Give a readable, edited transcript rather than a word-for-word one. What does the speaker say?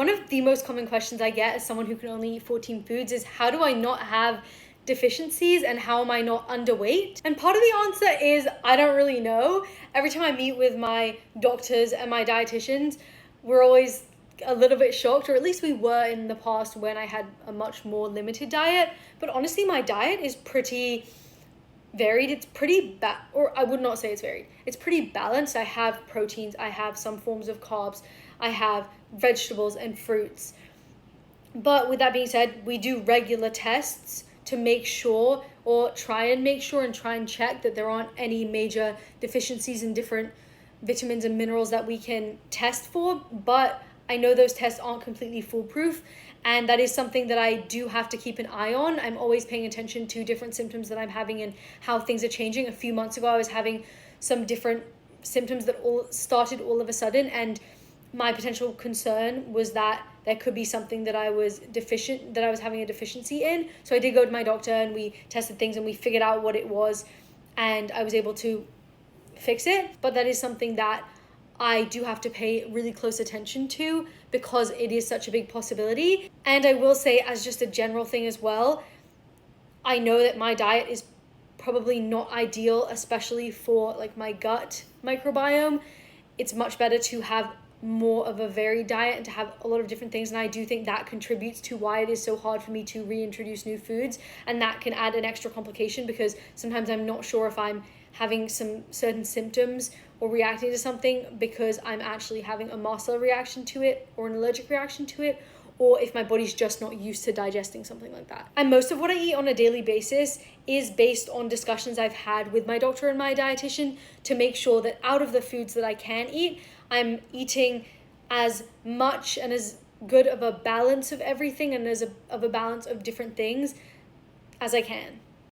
One of the most common questions I get as someone who can only eat 14 foods is, how do I not have deficiencies and how am I not underweight? And part of the answer is, I don't really know. Every time I meet with my doctors and my dietitians, we're always a little bit shocked, or at least we were in the past when I had a much more limited diet. But honestly, my diet is pretty varied. It's pretty or I would not say it's varied. It's pretty balanced. I have proteins, I have some forms of carbs, I have vegetables and fruits. But with that being said, we do regular tests to make sure, or try and check that there aren't any major deficiencies in different vitamins and minerals that we can test for. But I know those tests aren't completely foolproof, and that is something that I do have to keep an eye on. I'm always paying attention to different symptoms that I'm having and how things are changing. A few months ago, I was having some different symptoms that all started all of a sudden, and my potential concern was that there could be something that I was having a deficiency in. So I did go to my doctor and we tested things and we figured out what it was, and I was able to fix it. But that is something that I do have to pay really close attention to because it is such a big possibility. And I will say, as just a general thing as well, I know that my diet is probably not ideal, especially for like my gut microbiome. It's much better to have more of a varied diet and to have a lot of different things, and I do think that contributes to why it is so hard for me to reintroduce new foods, and that can add an extra complication because sometimes I'm not sure if I'm having some certain symptoms or reacting to something because I'm actually having a mast cell reaction to it or an allergic reaction to it, or if my body's just not used to digesting something like that. And most of what I eat on a daily basis is based on discussions I've had with my doctor and my dietitian to make sure that out of the foods that I can eat, I'm eating as much and as good of a balance of everything and of a balance of different things as I can.